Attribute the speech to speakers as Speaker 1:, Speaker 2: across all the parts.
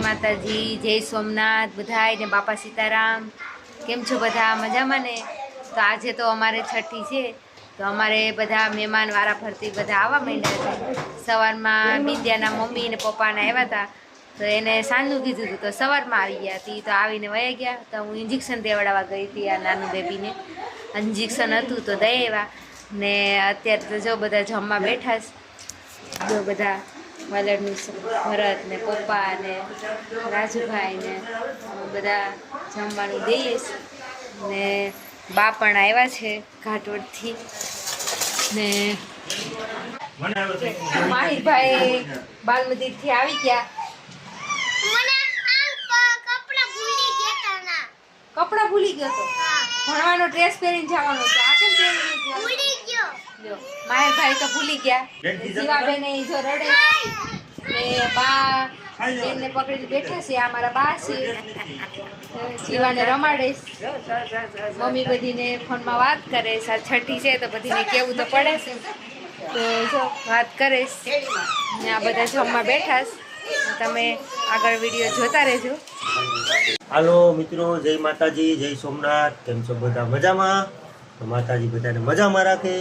Speaker 1: માતાજી, જય સોમનાથ બધાય ને બાપા સીતારામ। કેમ છો બધા? મજામાં ને? તો આજે તો અમારે છઠ્ઠી છે, તો અમારે બધા મહેમાન વારા ફરતી બધા આવવા માંડ્યા છે। સવારમાં બિંદિયાના મમ્મી ને પપ્પાને આવ્યા હતા, તો એને સાંજનું કીધું હતું, તો સવારમાં આવી ગયા હતી। તો આવીને વયા ગયા। તો હું ઇન્જેક્શન દેવડાવવા ગઈ હતી આ નાનું બેબીને, ઇન્જેક્શન હતું તો દઈ આવ્યા ને અત્યારે તો જો બધા જમવા બેઠા છે। જો બધા વાલડનું ભરત ને પપ્પા ને રાજુભાઈ ને બધા જમવાનું દઈએ ને બા પણ આવ્યા છે ઘાટવડથી ને માહિરભાઈ બાલમદિરથી આવી ગયા। કપડા ભૂલી ગયો તો ભણવાનો ડ્રેસ પહેરીને જવાનો હતો, આ કેમ પહેરીને ભૂલી ગયો? માહિરભાઈ તો ભૂલી ગયા। જીવાબેન એ જો રડે ને બા બેનને પકડીને બેઠા છે, આ મારા બા છે, જીવાને રમાડે, મમ્મી બધીને ફોનમાં વાત કરે। છઠ્ઠી છે તો બધીને કેવું તો પડે છે, તો જો વાત કરે ને આ બધા જમવા બેઠા છે। તમે આગળ વિડીયો જોતા રહેજો।
Speaker 2: હાલો મિત્રો, જય માતાજી, જય સોમનાથ। કેમ છો બધા? મજામાં? તો માતાજી બધાને મજામાં રાખે।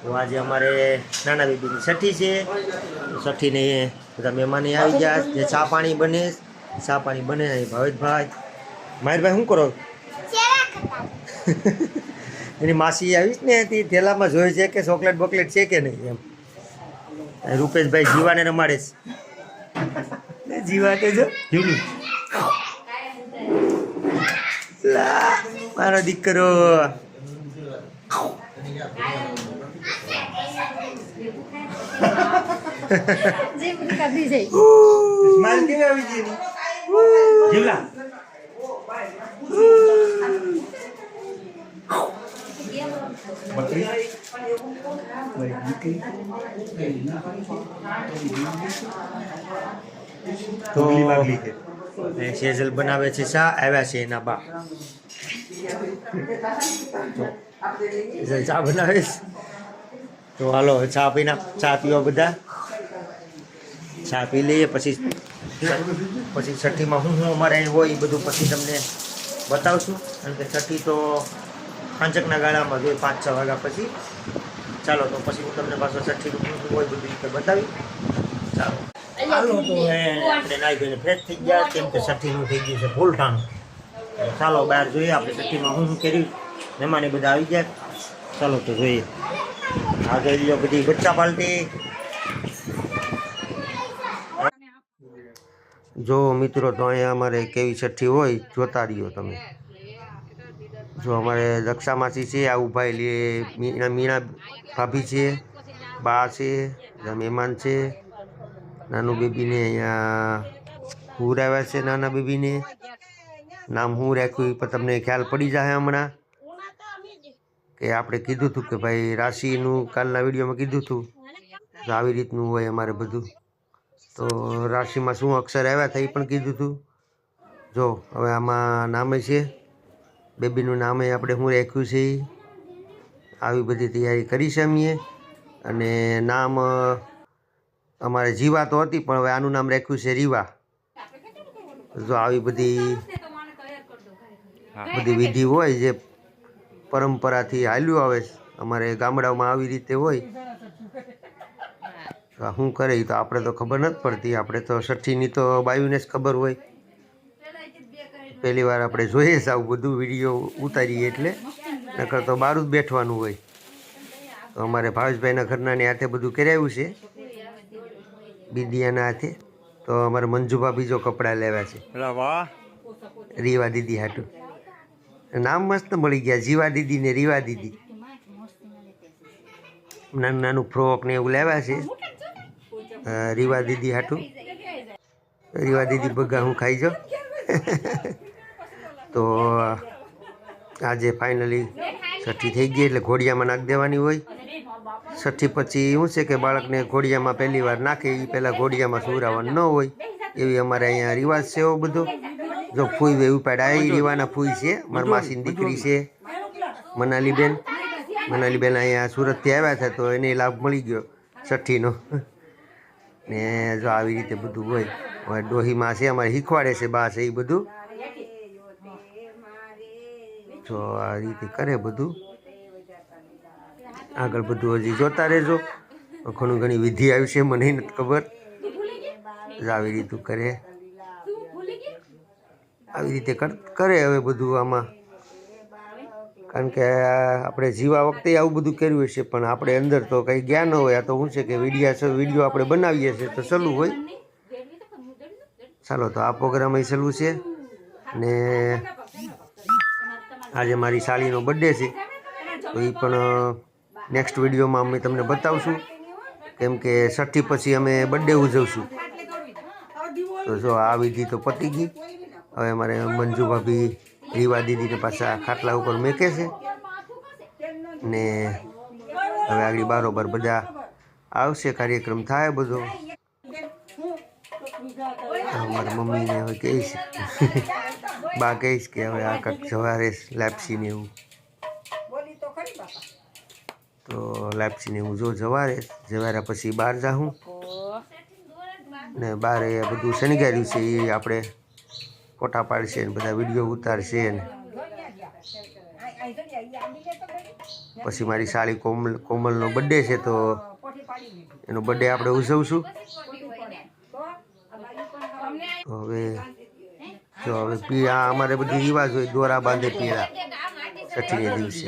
Speaker 2: તો આજે અમારે નાના બેબીની છઠ્ઠી છે, છઠ્ઠીને બધા મહેમાને આવી ગયા, જે ચા પાણી બને, ચા પાણી બને। ભાવેશભાઈ, માહિરભાઈ શું કરો? એની માસી આવીશ ને તે થેલામાં જોઈ છે કે ચોકલેટ બોકલેટ છે કે નહીં એમ। રૂપેશભાઈ જીવાને રમાડે છે, જીવા કે જો જીવલું મારો દીકરો સ્માઈલ કેવી આવી છે જીવલા? તો સેજલ બનાવે છે ચા, આવ્યા છે એના બા, ચા બનાવે છે। તો હાલો ચા પીને ચા પીવા બધા, ચા પી લઈએ, પછી છઠ્ઠીમાં હું અમારે હોય એ બધું પછી તમને બતાવશું। કારણ કે છઠ્ઠી તો પાંચકના ગાળામાં જોઈએ 5-6 વાગ્યા પછી। ચાલો તો પછી હું તમને પાછો છઠ્ઠીનું શું હોય બધું રીતે બતાવી। ચાલો હાલો તો આપણે નાઈ ધોઈને ફ્રેશ થઈ ગયા, કેમ કે છઠ્ઠીનું થઈ ગયું છે ફૂલઠાણું। ચાલો બહાર જોઈએ આપણે છઠ્ઠીમાં શું કર્યું। મહેમાને બધા આવી ગયા, ચાલો તો જોઈએ। આ જોઈ લો બધી બચ્ચા પાલટી। જો મિત્રો, તો અહીંયા અમારે કેવી છઠ્ઠી હોય જોતા રહ્યો તમે। જો અમારે દક્ષા માસી છે, આ ઉભા લે મીણા ભાભી છે, બા છે, મહેમાન છે, નાનું બેબીને અહીંયા હું આવ્યા છે, નાના બેબીને નામ હું રાખ્યું એ પણ તમને ખ્યાલ પડી જાય હમણાં, કે આપણે કીધું હતું કે ભાઈ રાશિનું કાલના વિડીયોમાં કીધું હતું, તો આવી રીતનું હોય અમારે બધું। તો રાશિમાં શું અક્ષર આવ્યા હતા એ પણ કીધું હતું। જો હવે આમાં નામે છે, બેબીનું નામે આપણે શું રાખ્યું છે, આવી બધી તૈયારી કરી છે અમે। અને નામ અમારે જીવા તો હતી, પણ હવે આનું નામ રાખ્યું છે રીવા। જો આવી બધી વિધિ હોય જે પરંપરાથી હાલ્યું આવે, અમારે ગામડાઓમાં આવી રીતે હોય। શું કરે તો આપણે તો ખબર નથી પડતી, આપણે તો છઠ્ઠીની તો બાયુને જ ખબર હોય। પહેલી વાર આપણે જોઈએ છે આવું બધું વિડીયો ઉતારીએ, એટલે નકર તો બહાર જ બેઠવાનું હોય। તો અમારે ભાવેશભાઈના ઘરનાને હાથે બધું કરાવ્યું છે, બિંદિયાના હાથે। તો અમારે મંજુ ભાભી જો કપડાં લેવા છે, રીવા દીદી હાટું, નામ મસ્ત મળી ગયા, જીવા દીદી ને રીવા દીદી। નાનું નાનું ફ્રોક ને એવું લેવા છે રીવા દીદી હાટું। રીવા દીદી બગા હું ખાઈ જાઉં। તો આજે ફાઇનલી છઠ્ઠી થઈ ગઈ એટલે ઘોડિયામાં નાખી દેવાની હોય। છઠ્ઠી પછી શું છે કે બાળકને ઘોડિયામાં પહેલી વાર નાખે એ પહેલાં ઘોડિયામાં સુવડાવવાનું ન હોય, એવી અમારે અહીંયા રિવાજ છે એવો બધો। જો ફૂઈ વે ઉપાડા એ રીવાના ફૂઈ છે, મારી માસીની દીકરી છે મનાલીબેન। મનાલીબેન અહીંયા સુરતથી આવ્યા હતા, તો એને લાભ મળી ગયો છઠ્ઠીનો। ને જો આવી રીતે બધું હોય, હવે ડોહીમાં છે અમારે શીખવાડે છે બા છે એ બધું. જો આ રીતે કરે બધું. આગળ બધું હજી જોતા રહેજો. ઘણું ઘણી વિધિ આવી છે મને નથી ખબર. આવી રીતું કરે, આવી રીતે કરે હવે બધું આમાં. કારણ કે આપણે જીવા વખતે આવું બધું કર્યું હશે પણ આપણે અંદર તો કંઈ જ્ઞાન ન હોય. આ તો શું છે કે વિડીયો આપણે બનાવીએ છીએ તો સલું હોય. ચાલો તો આ પ્રોગ્રામ અહીં સલું છે. ને આજે મારી સાલીનો બર્થડે છે તો એ પણ નેક્સ્ટ વિડીયોમાં અમે તમને બતાવશું. કેમ કે 6ઠી પછી અમે બર્થડે ઉજવશું. તો જો આ વિધિ તો પતી ગઈ. હવે અમારે મંજુ ભાભી રીવા દીદીને પાછા ખાટલા ઉપર મેકે છે ને હવે આગળ બારોબાર બધા આવશે, કાર્યક્રમ થાય બધો. અમારા મમ્મીને હવે કહીશ બા કહીશ કે હવે આ કાંક જવારે લાપસી ને એવું, તો લાપસી ને હું જો જવારે પછી બહાર જાઉં ને બારે બધું શણગાર્યું છે એ આપણે ફોટા પાડશે ને બધા વિડીયો ઉતારશે ને પછી મારી સાળી કોમલનો બર્થડે છે તો એનો બર્થડે આપણે ઉજવશું. હવે જો હવે પીળા અમારે બધી રિવાજ હોય, દોરા બાંધે પીળા 6ઠીને દિવસે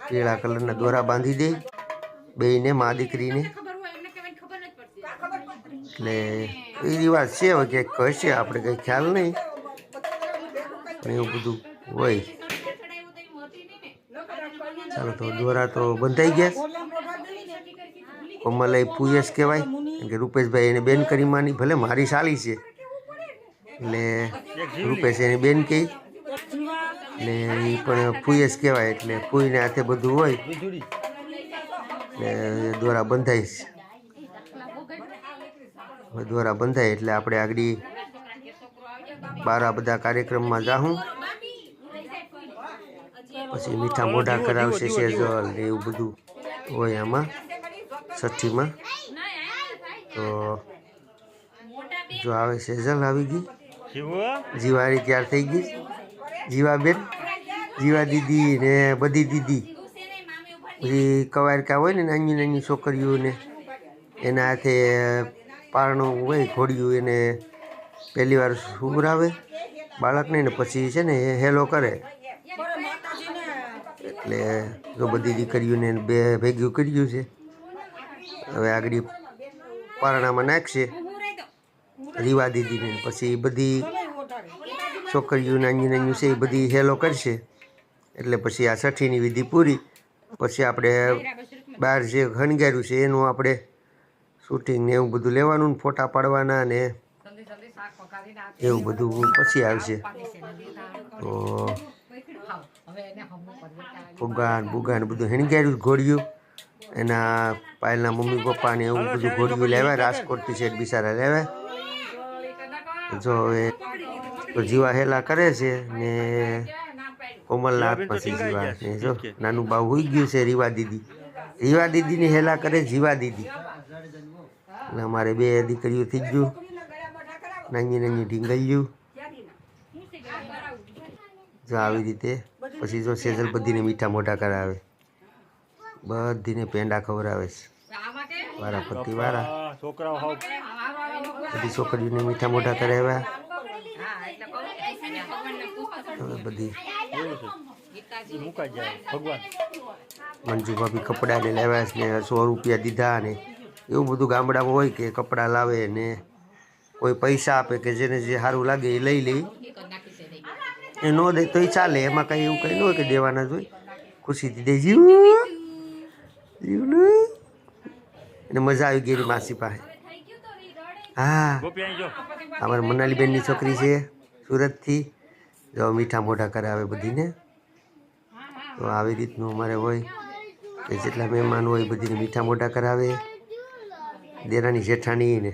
Speaker 2: પીળા કલરના દોરા બાંધી દે બેયને મા દીકરીને. એટલે એ રિવાજ છે હવે ક્યાંક કહેશે આપણે કંઈ ખ્યાલ નહીં પણ એવું બધું હોય. ચાલો તો દોરા તો બંધાઈ ગયા. કોમલ એ પૂયસ કહેવાય કે રૂપેશભાઈ એને બેન કરી માની, ભલે મારી સાલી છે એટલે રૂપેશ એની બેન કહી ને એ પણ પૂયસ કહેવાય એટલે પૂઈને હાથે બધું હોય એટલે દોરા બંધાય છે. દોરા બંધાય એટલે આપણે આગળ બારા બધા કાર્યક્રમમાં જાઉં પછી મીઠા મોઢા કરાવશે સેજલ ને એવું બધું હોય આમાં 6ઠીમાં. તો જો આવે સેજલ આવી ગઈ, જીવારી તૈયાર થઈ ગઈ, જીવાબેન, જીવા દીદી ને બધી દીદી. પછી કવારકા હોય ને નાની નાની છોકરીઓને એના હાથે પારણું હોય ઘોડિયું એને પહેલી વાર ઉભરાવે બાળકને ને પછી છે ને એ હેલો કરે. એટલે જો બધી દીકરીઓને બે ભેગું કર્યું છે. હવે આગળ પારણામાં નાખશે રીવા દીદીને, પછી બધી છોકરીઓ નાની નાની છે એ બધી હેલો કરશે. એટલે પછી આ 6ઠીની વિધિ પૂરી. પછી આપણે બહાર જે ખણગાર્યું છે એનું આપણે શૂટિંગ ને એવું બધું લેવાનું ને ફોટા પાડવાના ને એવું બધું પછી આવશે. તો ફુગાન બુગાન બધું હેણગાર્યું ઘોડિયું એના પાયલના મમ્મી પપ્પાને એવું બધું ઘોડિયું લેવા રાજકોટથી છે બિચારા લેવા. જો હવે તો જીવા હેલા કરે છે ને કોમલના હાથમાં છે જીવા ને જો નાનું બાવ હોઈ ગયું છે રીવા દીદીની હેલા કરે જીવા દીદી. એટલે અમારે બે દીકરીઓ થઈ ગયું નાની નાની ઢીંગલ્યું. જો આવી રીતે પછી જો સેજલ બધીને મીઠા મોઢા કરાવે, બધીને પેંડા ખવડાવે છે વારા ફરતી વારા. બધી છોકરીઓને મીઠા મોઢા કરાવ્યા. હવે બધી મંજુ ભાભી કપડાને લાવ્યા છે ને 100 રૂપિયા દીધા ને એવું બધું ગામડામાં હોય કે કપડાં લાવે ને કોઈ પૈસા આપે કે જેને જે સારું લાગે એ લઈ લે. એ ન દે તો એ ચાલે, એમાં કંઈ એવું કંઈ ન હોય કે દેવાના જ હોય. ખુશીથી દે જીવને એને મજા આવી ગઈ માસી પાસે. હા અમારી મનાલીબેનની છોકરી છે સુરતથી. જો મીઠા મોઢા કરાવે બધીને. તો આવી રીતનું અમારે હોય કે જેટલા મહેમાન હોય બધીને મીઠા મોઢા કરાવે. દેરાની જેઠાણી ને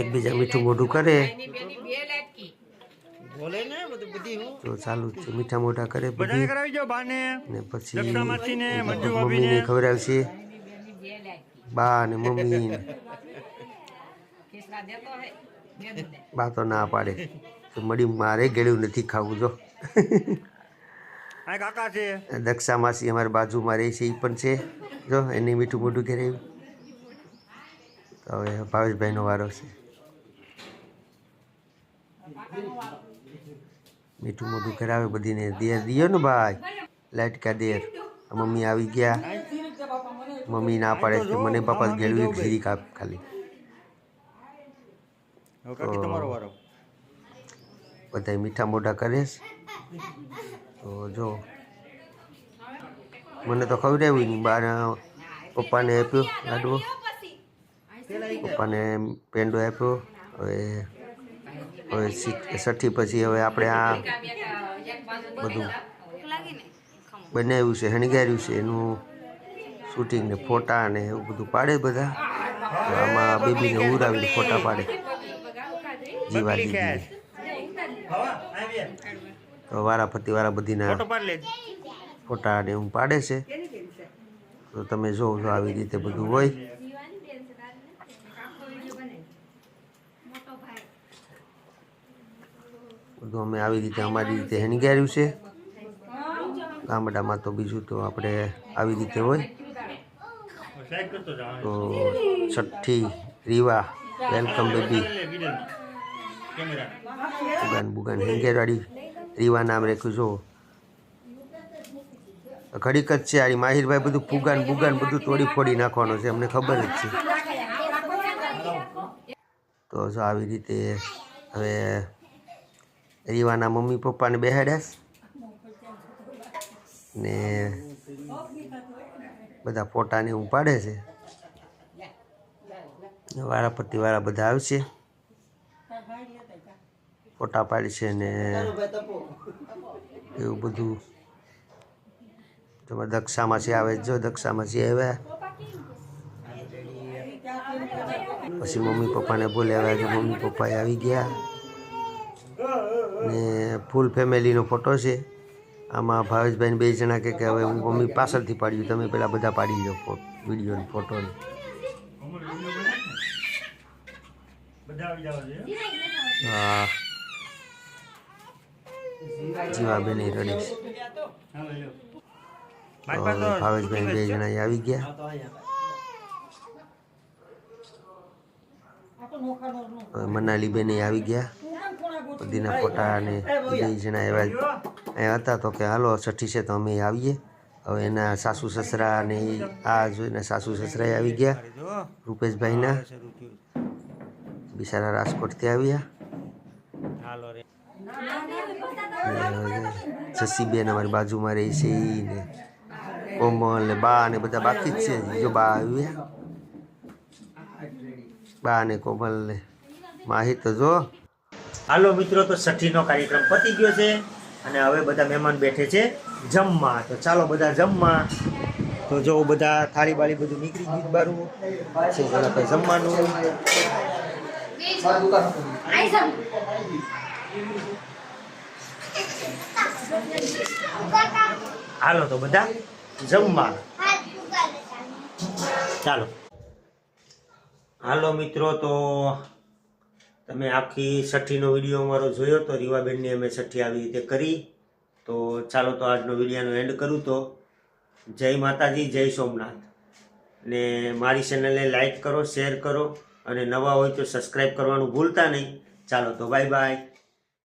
Speaker 2: એકબીજા મીઠું મોઢું કરે. તો ચાલુ જ છે મીઠા મોઢા કરે બધી ને પછી મમ્મીને ખવડાવશે બા ને મમ્મી ને બા તો ના પાડે તો મળી મારે ગળ્યું નથી ખાવું જો
Speaker 3: કાકા છે
Speaker 2: દક્ષા માસી અમારી બાજુમાં રહે છે એ પણ છે જો એને મીઠું મોઢું કરાવ્યું તો હવે ભાવેશભાઈનો વારો છે મીઠું મોઢું કરાવે બધીને દેર દિયો ને ભાઈ લાઈટ કા દેર મમ્મી આવી ગયા મમ્મી ના પાડે કે મને પપ્પા ગેળવી એક સીરી કાપ ખાલી બધા મીઠા મોઢા કરે છે તો જો મને તો ખવડાવ્યું નહીં બાર પપ્પાને આપ્યો લાડવો પપ્પાને પેંડો આપ્યો હવે છઠ્ઠી પછી હવે આપણે આ બધું બનાવ્યું છે શણગાર્યું છે એનું શૂટિંગ ને ફોટા ને એવું બધું પાડે બધા તો આમાં બેબીને ઉરાવીને ફોટા પાડે જીવા દીદી તો વારા બધીના ફોટા ને એવું પાડે છે તો તમે જોવો છો આવી રીતે બધું હોય બધું અમે આવી રીતે અમારી રીતે શણગાર્યું છે ગામડામાં તો બીજું તો આપણે આવી રીતે હોય તો છઠ્ઠી રીવા વેલકમ બેબી બુગાન શણગારવાળી રીવા નામ રાખ્યું જો ઘડીક જ છે આ માહિરભાઈ બધું ફુગાન બધું તોડી ફોડી નાખવાનું છે અમને ખબર જ છે તો જો આવી રીતે હવે રીવાના મમ્મી પપ્પાને બેહાડ્યા ને બધા ફોટાને હું પાડે છે વાળા બધા આવશે ફોટા પાડશે ને એવું બધું તમારે દક્ષામાંથી આવે જો દક્ષામાંથી આવ્યા પછી મમ્મી પપ્પાને બોલાવ્યા કે મમ્મી પપ્પાએ આવી ગયા ને ફૂલ ફેમિલીનો ફોટો છે આમાં ભાવેશભાઈને 2 જણા કે હવે હું મમ્મી પાછળથી પાડ્યું તમે પેલા બધા પાડી લો વિડીયો ફોટો હા જીવાબેન રડીશ ભાવેશભાઈ 2 જણા આવી ગયા મનાલી બેન આવી ગયા બધીના ફોટા અને 2 જણા એવા હતા તો કે હાલો છઠ્ઠી છે તો અમે આવીએ હવે એના સાસુ સસરા અને આ જોઈને સાસુ સસરા આવી ગયા રૂપેશભાઈના બિચારા રાજકોટથી આવ્યા જસીબેન અમારી બાજુમાં રહી છે ને કોમલ ને બા ને બધા બાકી જ છે જો બા આવ્યા બા ને કોમલ ને માહી તો જો
Speaker 3: હાલો મિત્રો તો છઠ્ઠીનો કાર્યક્રમ પતી ગયો છે અને હવે બધા મહેમાન બેઠે છે જમવા તો ચાલો બધા જમવા તો જો બધા થાળી બાળી બધું નીકળી ગયું બારું છે પેલા કંઈ જમવાનું હાલો તો બધા જમવા ચાલો હાલો મિત્રો તો તમે આખી છઠ્ઠીનો વિડીયો અમારો જોયો તો રીવાબેનની અમે છઠ્ઠી આવી રીતે કરી તો ચાલો તો આજનો વિડીયોનો એન્ડ કરું તો જય માતાજી જય સોમનાથ ને મારી ચેનલને લાઈક કરો શેર કરો અને નવા હોય તો સબસ્ક્રાઈબ કરવાનું ભૂલતા નહીં ચાલો તો બાય બાય